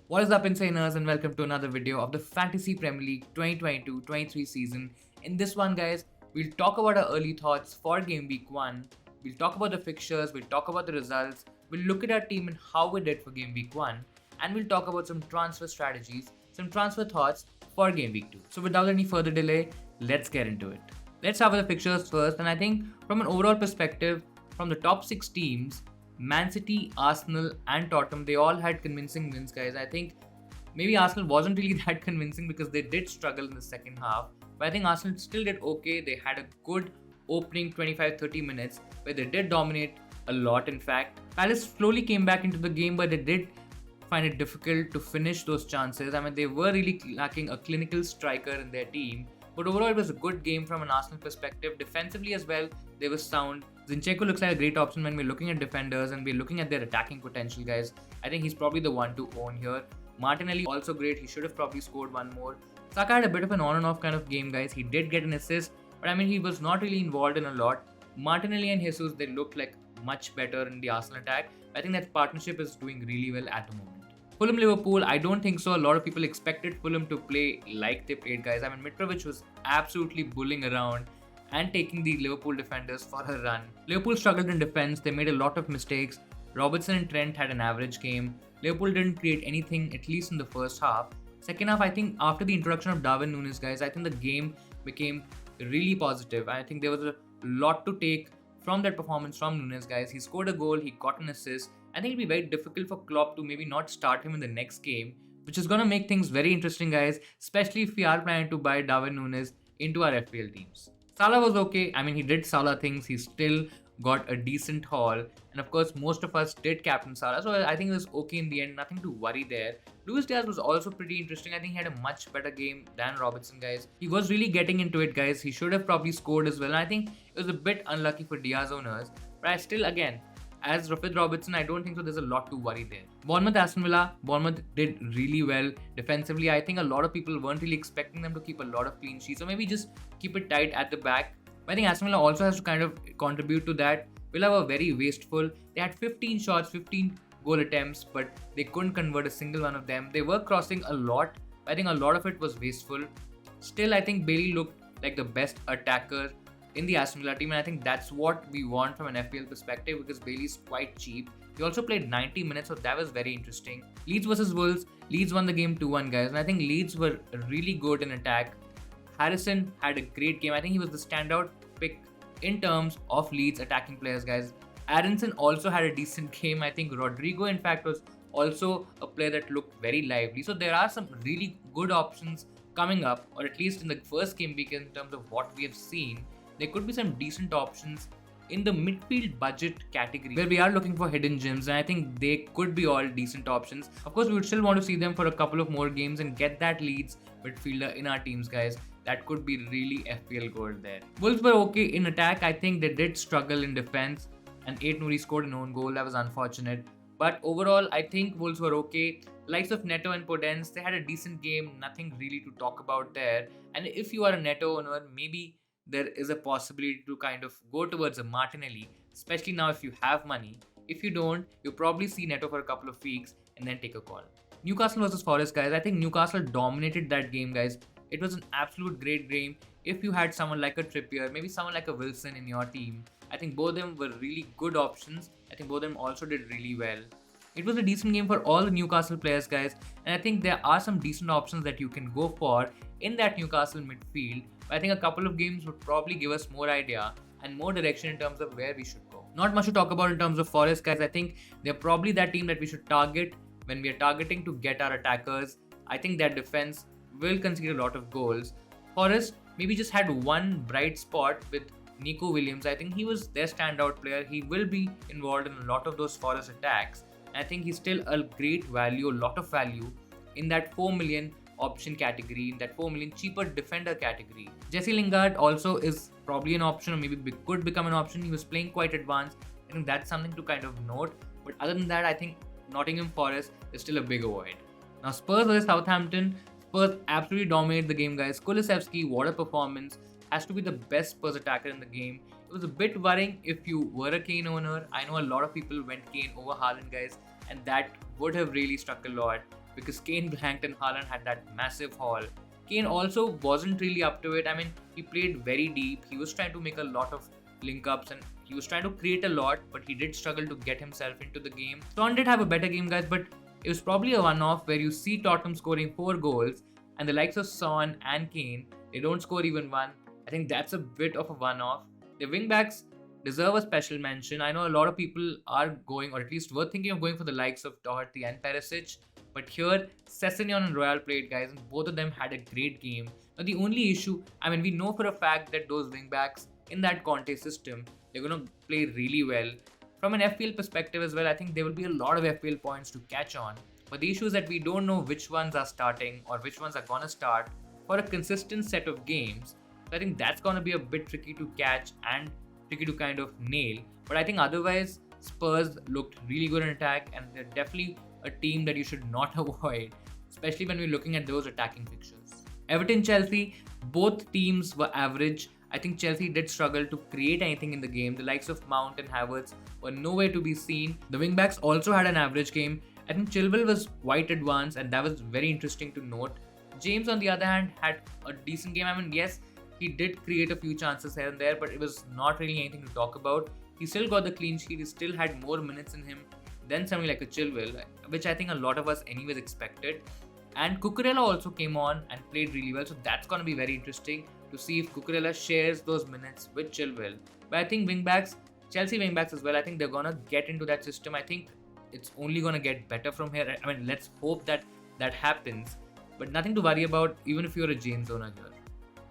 What is up, Insaners, and welcome to another video of the Fantasy Premier League 2022-23 season. In this one, guys, we'll talk about our early thoughts for Game Week 1. We'll talk about the fixtures, we'll talk about the results, we'll look at our team and how we did for Game Week 1, and we'll talk about some transfer strategies, some transfer thoughts for Game Week 2. So without any further delay, let's get into it. Let's start with the fixtures first, and I think from an overall perspective, from the top 6 teams, Man City, Arsenal and Tottenham, they all had convincing wins, guys. I think maybe Arsenal wasn't really that convincing because they did struggle in the second half. But I think Arsenal still did okay. They had a good opening 25-30 minutes where they did dominate a lot, in fact. Palace slowly came back into the game, but they did find it difficult to finish those chances. I mean, they were really lacking a clinical striker in their team. But overall, it was a good game from an Arsenal perspective. Defensively as well, they were sound. Zinchenko looks like a great option when we're looking at defenders and we're looking at their attacking potential, guys. I think he's probably the one to own here. Martinelli also great. He should have probably scored one more. Saka had a bit of an on and off kind of game, guys. He did get an assist, but I mean, he was not really involved in a lot. Martinelli and Jesus, they looked like much better in the Arsenal attack. I think that partnership is doing really well at the moment. Fulham Liverpool, I don't think so. A lot of people expected Fulham to play like they played, guys. I mean, Mitrovic was absolutely bullying around and taking the Liverpool defenders for a run. Liverpool struggled in defense. They made a lot of mistakes. Robertson and Trent had an average game. Liverpool didn't create anything, at least in the first half. Second half, I think after the introduction of Darwin Núñez, guys, I think the game became really positive. I think there was a lot to take from that performance from Núñez, guys. He scored a goal, he got an assist. I think it'll be very difficult for Klopp to maybe not start him in the next game, which is going to make things very interesting, guys, especially if we are planning to buy Darwin Núñez into our FPL teams. Salah was okay. I mean, he did Salah things. He still got a decent haul. And of course, most of us did captain Salah. So I think it was okay in the end. Nothing to worry there. Luis Diaz was also pretty interesting. I think he had a much better game than Robertson, guys. He was really getting into it, guys. He should have probably scored as well. And I think it was a bit unlucky for Diaz owners. But I still, again, as with Robertson, I don't think so there's a lot to worry there. Bournemouth, Aston Villa. Bournemouth did really well defensively. I think a lot of people weren't really expecting them to keep a lot of clean sheets, or maybe just keep it tight at the back. But I think Aston Villa also has to kind of contribute to that. Villa were very wasteful. They had 15 shots, 15 goal attempts, but they couldn't convert a single one of them. They were crossing a lot. I think a lot of it was wasteful. Still, I think Bailey looked like the best attacker in the Aston Villa team, and I think that's what we want from an FPL perspective because Bailey's quite cheap. He also played 90 minutes, so that was very interesting. Leeds versus Wolves. Leeds won the game 2-1, guys, and I think Leeds were really good in attack. Harrison had a great game. I think he was the standout pick in terms of Leeds attacking players, guys. Aronson also had a decent game. I think Rodrigo, in fact, was also a player that looked very lively. So there are some really good options coming up, or at least in the first game week in terms of what we have seen. There could be some decent options in the midfield budget category where we are looking for hidden gems, and I think they could be all decent options. Of course, we would still want to see them for a couple of more games and get that Leeds midfielder in our teams, guys. That could be really FPL gold there. Wolves were okay in attack. I think they did struggle in defense, and Ait Nouri scored an own goal. That was unfortunate. But overall, I think Wolves were okay. Likes of Neto and Podence, they had a decent game. Nothing really to talk about there. And if you are a Neto owner, maybe there is a possibility to kind of go towards a Martinelli, especially now if you have money. If you don't, you'll probably see Neto for a couple of weeks and then take a call. Newcastle versus Forest, guys. I think Newcastle dominated that game, guys. It was an absolute great game. If you had someone like a Trippier, maybe someone like a Wilson in your team, I think both of them were really good options. I think both of them also did really well. It was a decent game for all the Newcastle players, guys, and I think there are some decent options that you can go for in that Newcastle midfield. I think a couple of games would probably give us more idea and more direction in terms of where we should go. Not much to talk about in terms of Forest, guys. I think they're probably that team that we should target when we are targeting to get our attackers. I think their defense will concede a lot of goals. Forest maybe just had one bright spot with Nico Williams. I think he was their standout player. He will be involved in a lot of those Forest attacks. I think he's still a great value, a lot of value in that 4 million option category, in that 4 million cheaper defender category. Jesse Lingard also is probably an option, or maybe could become an option. He was playing quite advanced. I think that's something to kind of note. But other than that, I think Nottingham Forest is still a big avoid. Now Spurs versus Southampton. Spurs absolutely dominated the game, guys. Kulusevski, what a performance. Has to be the best Spurs attacker in the game. It was a bit worrying if you were a Kane owner. I know a lot of people went Kane over Haaland, guys, and that would have really struck a lot because Kane blanked and Haaland had that massive haul. Kane also wasn't really up to it. I mean, he played very deep. He was trying to make a lot of link-ups and he was trying to create a lot, but he did struggle to get himself into the game. Son did have a better game, guys, but it was probably a one-off where you see Tottenham scoring 4 goals and the likes of Son and Kane, they don't score even one. I think that's a bit of a one-off. The wingbacks deserve a special mention. I know a lot of people are going, or at least were thinking of going for the likes of Doherty and Perisic, but here Sessegnon and Royal played, guys, and both of them had a great game. Now the only issue, I mean, we know for a fact that those wingbacks in that Conte system, they're going to play really well. From an FPL perspective as well, I think there will be a lot of FPL points to catch on. But the issue is that we don't know which ones are starting or which ones are going to start for a consistent set of games. So I think that's going to be a bit tricky to catch and tricky to kind of nail. But I think otherwise, Spurs looked really good in attack and they're definitely a team that you should not avoid, especially when we're looking at those attacking fixtures. Everton-Chelsea, both teams were average. I think Chelsea did struggle to create anything in the game. The likes of Mount and Havertz were nowhere to be seen. The wingbacks also had an average game. I think Chilwell was quite advanced and that was very interesting to note. James, on the other hand, had a decent game. I mean, yes, he did create a few chances here and there, but it was not really anything to talk about. He still got the clean sheet. He still had more minutes in him than something like a Chilwell, which I think a lot of us anyways expected. And Cucurella also came on and played really well. So that's going to be very interesting to see if Cucurella shares those minutes with Chilwell. But I think wingbacks, Chelsea wingbacks as well, I think they're going to get into that system. I think it's only going to get better from here. I mean, let's hope that that happens. But nothing to worry about even if you're a James owner here.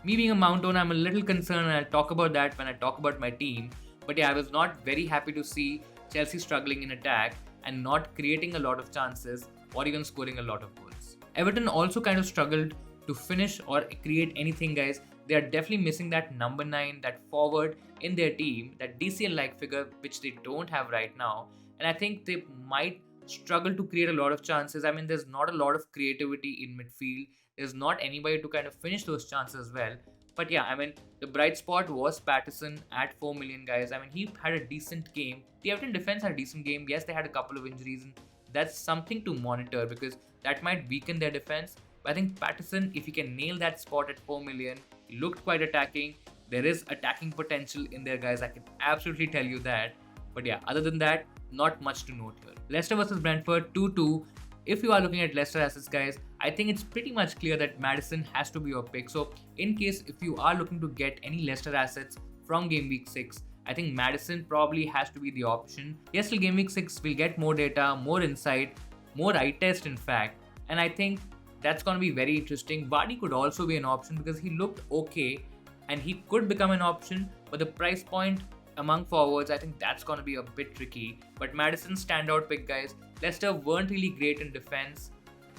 Me being a Mount owner, I'm a little concerned and I'll talk about that when I talk about my team. But yeah, I was not very happy to see Chelsea struggling in attack and not creating a lot of chances or even scoring a lot of goals. Everton also kind of struggled to finish or create anything, guys. They are definitely missing that number 9, that forward in their team, that DCL-like figure which they don't have right now. And I think they might struggle to create a lot of chances. I mean, there's not a lot of creativity in midfield. There's not anybody to kind of finish those chances well. But yeah, I mean, the bright spot was Patterson at 4 million, guys. I mean, he had a decent game. The Everton defense had a decent game. Yes, they had a couple of injuries, and that's something to monitor because that might weaken their defense. But I think Patterson, if he can nail that spot at 4 million, he looked quite attacking. There is attacking potential in there, guys. I can absolutely tell you that. But yeah, other than that, not much to note here. Leicester versus Brentford 2-2. If you are looking at Leicester assets, guys, I think it's pretty much clear that Maddison has to be your pick. So in case if you are looking to get any Leicester assets from Game Week 6, I think Maddison probably has to be the option. Yes, till Game Week 6, we'll get more data, more insight, more eye test in fact. And I think that's going to be very interesting. Vardy could also be an option because he looked okay and he could become an option. But the price point among forwards, I think that's going to be a bit tricky. But Maddison's standout pick, guys. Leicester weren't really great in defense.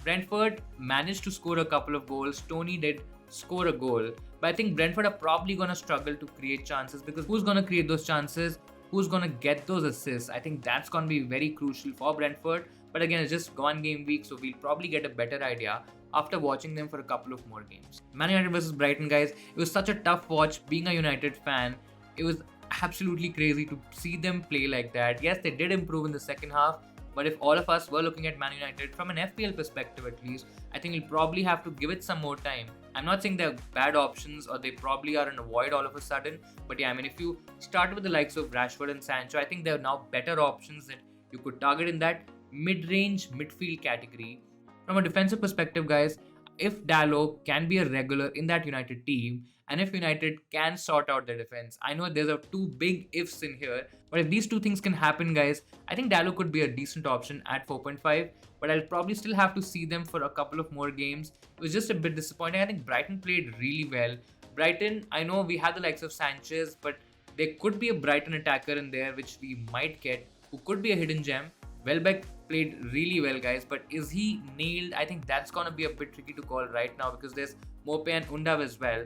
Brentford managed to score a couple of goals. Tony did score a goal. But I think Brentford are probably going to struggle to create chances because who's going to create those chances? Who's going to get those assists? I think that's going to be very crucial for Brentford. But again, it's just one game week, so we'll probably get a better idea after watching them for a couple of more games. Man United versus Brighton, guys. It was such a tough watch being a United fan. It was absolutely crazy to see them play like that. Yes, they did improve in the second half. But if all of us were looking at Man United from an FPL perspective at least, I think we'll probably have to give it some more time. I'm not saying they're bad options or they probably are in a void all of a sudden. But yeah, I mean, if you start with the likes of Rashford and Sancho, I think there are now better options that you could target in that mid-range midfield category. From a defensive perspective, guys, if Dalot can be a regular in that United team and if United can sort out their defense, I know there's two big ifs in here, but if these two things can happen, guys, I think Dalot could be a decent option at 4.5, but I'll probably still have to see them for a couple of more games. It was just a bit disappointing. I think Brighton played really well. Brighton, I know we had the likes of Sanchez, but there could be a Brighton attacker in there which we might get who could be a hidden gem. Welbeck played really well, guys, but is he nailed? I think that's going to be a bit tricky to call right now because there's Mope and Undav as well,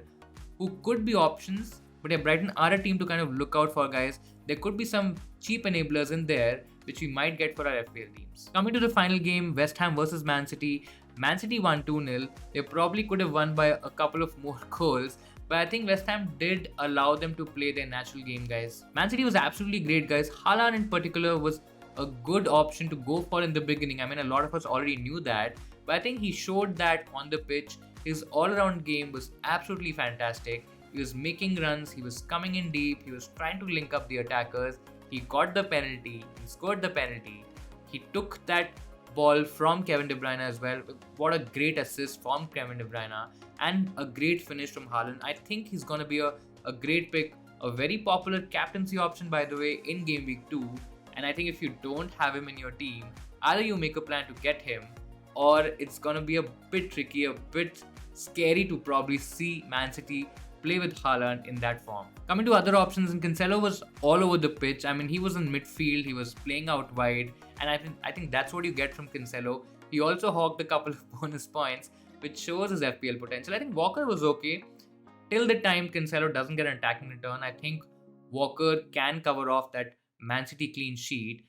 who could be options. But yeah, Brighton are a team to kind of look out for, guys. There could be some cheap enablers in there, which we might get for our FPL teams. Coming to the final game, West Ham versus Man City. Man City won 2-0. They probably could have won by a couple of more goals, but I think West Ham did allow them to play their natural game, guys. Man City was absolutely great, guys. Haaland in particular was a good option to go for in the beginning. I mean, a lot of us already knew that. but I think he showed that on the pitch. His all-around game was absolutely fantastic. He was making runs, he was coming in deep, he was trying to link up the attackers. He got the penalty, he scored the penalty. He took that ball from Kevin De Bruyne as well. What a great assist from Kevin De Bruyne and a great finish from Haaland. I think he's going to be a great pick, a very popular captaincy option by the way in Game Week 2. And I think if you don't have him in your team, either you make a plan to get him or it's going to be a bit tricky, a bit scary to probably see Man City play with Haaland in that form. Coming to other options, and Cancelo was all over the pitch. I mean, he was in midfield, he was playing out wide, and I think that's what you get from Cancelo. He also hogged a couple of bonus points, which shows his FPL potential. I think Walker was okay till the time Cancelo doesn't get an attacking return. I think Walker can cover off that Man City clean sheet,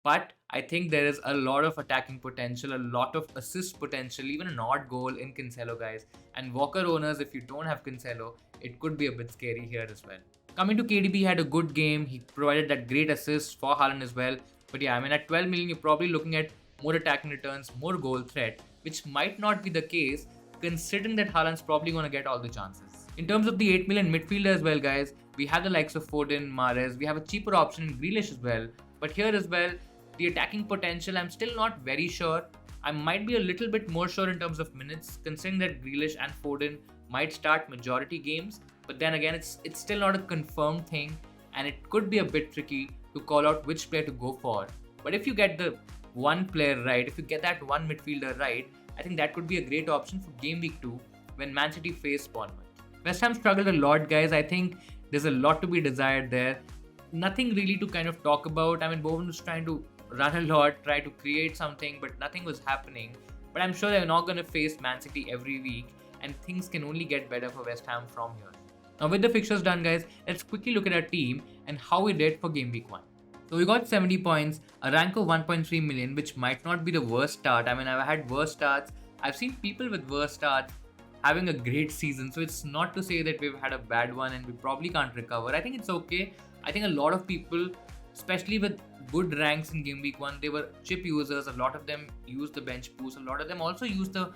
but I think there is a lot of attacking potential, a lot of assist potential, even an odd goal in Cancelo, guys. And Walker owners, if you don't have Cancelo, it could be a bit scary here as well. Coming to KDB, he had a good game. He provided that great assist for Haaland as well. But yeah, I mean, at 12 million, you're probably looking at more attacking returns, more goal threat, which might not be the case considering that Haaland's probably going to get all the chances. In terms of the 8 million midfielder as well, guys, we have the likes of Foden, Mahrez. We have a cheaper option in Grealish as well. But here as well, the attacking potential, I'm still not very sure. I might be a little bit more sure in terms of minutes, considering that Grealish and Foden might start majority games. But then again, it's still not a confirmed thing, and it could be a bit tricky to call out which player to go for. But if you get the one player right, if you get that one midfielder right, I think that could be a great option for Game Week 2 when Man City face Bournemouth. West Ham struggled a lot, guys. I think there's a lot to be desired there. Nothing really to kind of talk about. I mean, Bowen was trying to run a lot, try to create something, but nothing was happening. But I'm sure they're not going to face Man City every week, and things can only get better for West Ham from here. Now with the fixtures done, guys, let's quickly look at our team and how we did for Game Week 1. So we got 70 points, a rank of 1.3 million, which might not be the worst start. I mean, I've had worse starts. I've seen people with worse starts having a great season. So it's not to say that we've had a bad one and we probably can't recover. I think it's okay. I think a lot of people, especially with good ranks in Game Week 1, they were chip users. A lot of them used the bench boost. A lot of them also used the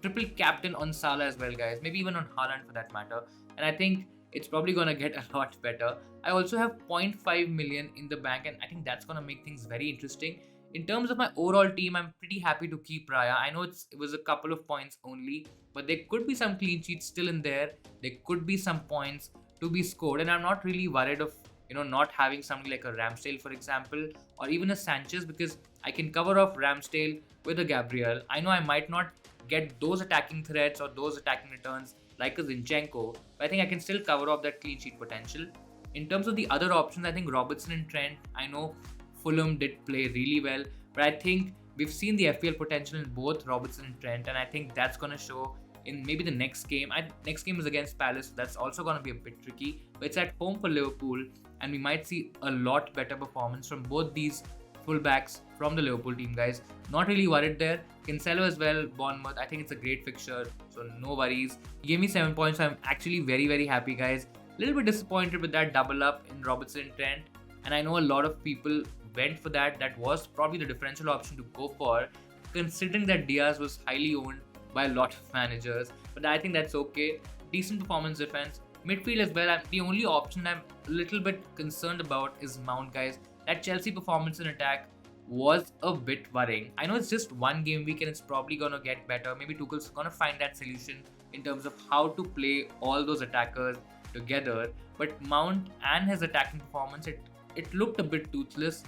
triple captain on Salah as well, guys. Maybe even on Haaland for that matter. And I think it's probably going to get a lot better. I also have 0.5 million in the bank, and I think that's going to make things very interesting. In terms of my overall team, I'm pretty happy to keep Raya. I know it was a couple of points only, but there could be some clean sheets still in there. There could be some points to be scored, and I'm not really worried of not having somebody like a Ramsdale, for example, or even a Sanchez, because I can cover off Ramsdale with a Gabriel. I know I might not get those attacking threats or those attacking returns like a Zinchenko, but I think I can still cover off that clean sheet potential. In terms of the other options, I think Robertson and Trent, I know Fulham did play really well, but I think we've seen the FPL potential in both Robertson and Trent, and I think that's going to show in maybe the next game. Next game is against Palace, so that's also going to be a bit tricky, but it's at home for Liverpool, and we might see a lot better performance from both these fullbacks from the Liverpool team, guys. Not really worried there. Cancelo as well, Bournemouth. I think it's a great fixture, so no worries. He gave me 7 points, so I'm actually very, very happy, guys. A little bit disappointed with that double up in Robertson and Trent, and I know a lot of people went for that. That was probably the differential option to go for, considering that Diaz was highly owned by a lot of managers, but I think that's okay. Decent performance defense. Midfield as well, the only option I'm a little bit concerned about is Mount, guys. That Chelsea performance in attack was a bit worrying. I know it's just one game week and it's probably going to get better. Maybe Tuchel's going to find that solution in terms of how to play all those attackers together. But Mount and his attacking performance, it looked a bit toothless.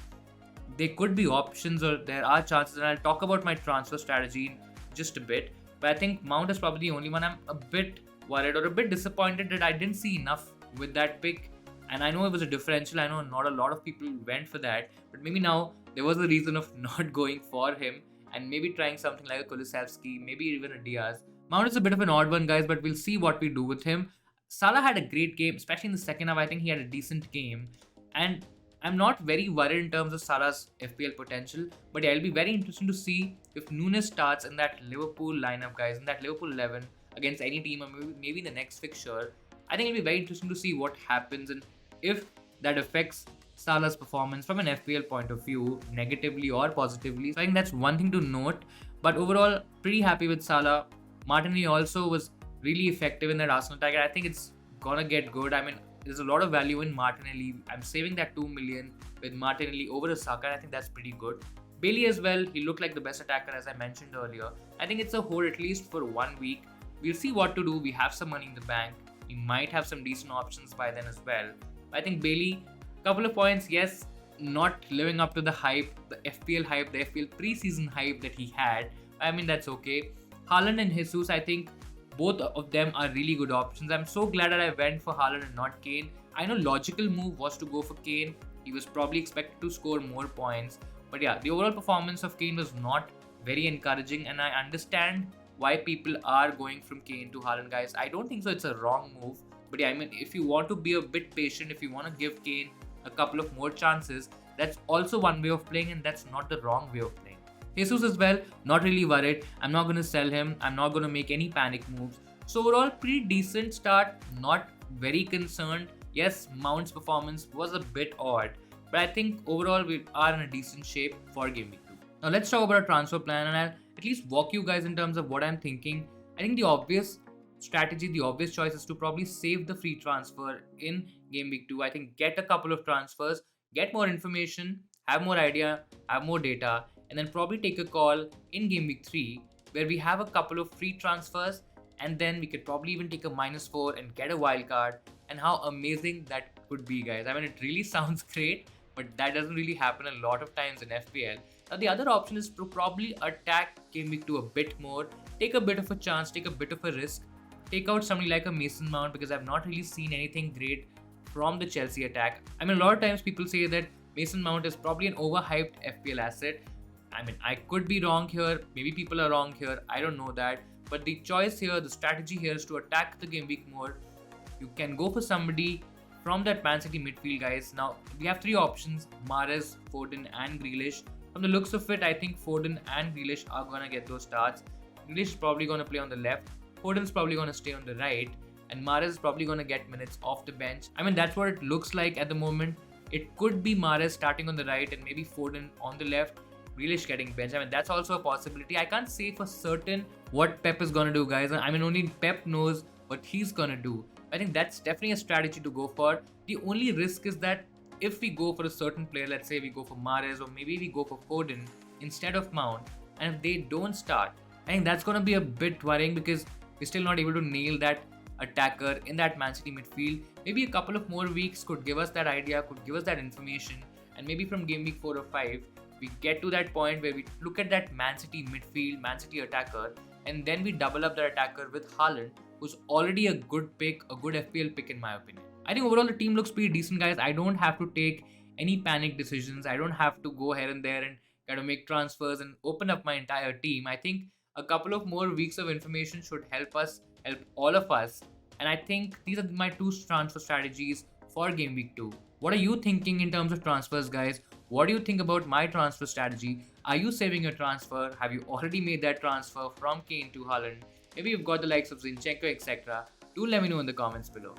There could be options, or there are chances, and I'll talk about my transfer strategy in just a bit. But I think Mount is probably the only one I'm a bit worried or a bit disappointed that I didn't see enough with that pick. And I know it was a differential. I know not a lot of people went for that, but maybe now there was a reason of not going for him and maybe trying something like a Kulusevski, maybe even a Diaz. Mount is a bit of an odd one, guys, but we'll see what we do with him. Salah had a great game, especially in the second half. I think he had a decent game, and I'm not very worried in terms of Salah's FPL potential, but yeah, it'll be very interesting to see if Nunes starts in that Liverpool lineup, guys, in that Liverpool 11 against any team, or maybe in the next fixture. I think it'll be very interesting to see what happens and if that affects Salah's performance from an FPL point of view, negatively or positively. So I think that's one thing to note. But overall, pretty happy with Salah. Martinelli also was really effective in that Arsenal attack. I think it's gonna get good. I mean, there's a lot of value in Martinelli. I'm saving that 2 million with Martinelli over Saka. I think that's pretty good. Bailey as well, he looked like the best attacker as I mentioned earlier. I think it's a hold at least for 1 week. We'll see what to do. We have some money in the bank. We might have some decent options by then as well. I think Bailey, couple of points, yes, not living up to the hype, the FPL preseason hype that he had. I mean, that's okay. Haaland and Jesus, I think both of them are really good options. I'm so glad that I went for Haaland and not Kane. I know logical move was to go for Kane. He was probably expected to score more points. But yeah, the overall performance of Kane was not very encouraging, and I understand why people are going from Kane to Haaland, guys. I don't think so it's a wrong move. But yeah, I mean, if you want to be a bit patient, if you want to give Kane a couple of more chances, that's also one way of playing, and that's not the wrong way of playing. Jesus as well, not really worried. I'm not going to sell him. I'm not going to make any panic moves. So overall, pretty decent start. Not very concerned. Yes, Mount's performance was a bit odd, but I think overall we are in a decent shape for Game Week 2. Now let's talk about a transfer plan, and I'll at least walk you guys in terms of what I'm thinking. I think the obvious strategy, the obvious choice is to probably save the free transfer in Game Week 2. I think get a couple of transfers, get more information, have more idea, have more data, and then probably take a call in Game Week 3 where we have a couple of free transfers, and then we could probably even take a -4 and get a wild card. And how amazing that could be, guys. I mean, it really sounds great, but that doesn't really happen a lot of times in FPL. Now the other option is to probably attack Game Week 2 a bit more, take a bit of a chance, take a bit of a risk, take out somebody like a Mason Mount, because I've not really seen anything great from the Chelsea attack. I mean, a lot of times people say that Mason Mount is probably an overhyped FPL asset. I mean, I could be wrong here. Maybe people are wrong here. I don't know that. But the choice here, the strategy here is to attack the game week more. You can go for somebody from that Man City midfield, guys. Now, we have three options: Mahrez, Foden and Grealish. From the looks of it, I think Foden and Grealish are going to get those starts. Grealish is probably going to play on the left. Foden's probably going to stay on the right. And Mahrez is probably going to get minutes off the bench. I mean, that's what it looks like at the moment. It could be Mahrez starting on the right and maybe Foden on the left. Grealish getting benched. I mean, that's also a possibility. I can't say for certain what Pep is going to do, guys. I mean, only Pep knows what he's going to do. I think that's definitely a strategy to go for. The only risk is that if we go for a certain player, let's say we go for Mahrez or maybe we go for Foden instead of Mount, and if they don't start, I think that's going to be a bit worrying because we're still not able to nail that attacker in that Man City midfield. Maybe a couple of more weeks could give us that idea, could give us that information, and maybe from game week 4 or 5, we get to that point where we look at that Man City midfield, Man City attacker, and then we double up that attacker with Haaland, who's already a good pick, a good FPL pick in my opinion. I think overall the team looks pretty decent, guys. I don't have to take any panic decisions. I don't have to go here and there and kind of make transfers and open up my entire team. I think a couple of more weeks of information should help us, help all of us. And I think these are my two transfer strategies for game week 2. What are you thinking in terms of transfers, guys? What do you think about my transfer strategy? Are you saving your transfer? Have you already made that transfer from Kane to Haaland? Maybe you've got the likes of Zinchenko, etc. Do let me know in the comments below.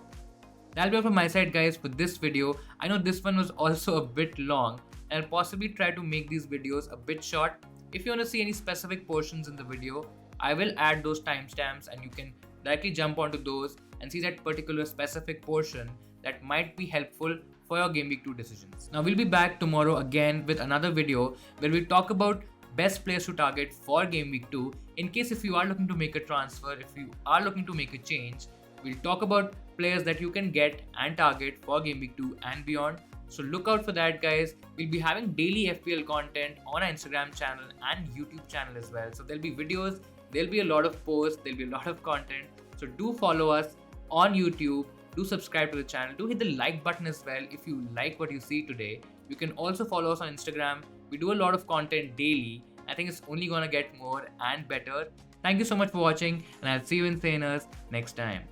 That'll be all from my side, guys, for this video. I know this one was also a bit long, and I'll possibly try to make these videos a bit short. If you want to see any specific portions in the video, I will add those timestamps and you can directly jump onto those and see that particular specific portion that might be helpful for your game week 2 decisions. Now we'll be back tomorrow again with another video where we talk about best players to target for game week 2. In case if you are looking to make a transfer, if you are looking to make a change, we'll talk about players that you can get and target for game week 2 and beyond. So look out for that, guys. We'll be having daily FPL content on our Instagram channel and YouTube channel as well. So there'll be videos, there'll be a lot of posts, there'll be a lot of content. So do follow us on YouTube. Do subscribe to the channel. Do hit the like button as well if you like what you see today. You can also follow us on Instagram. We do a lot of content daily. I think it's only gonna get more and better. Thank you so much for watching, and I'll see you in Sainers next time.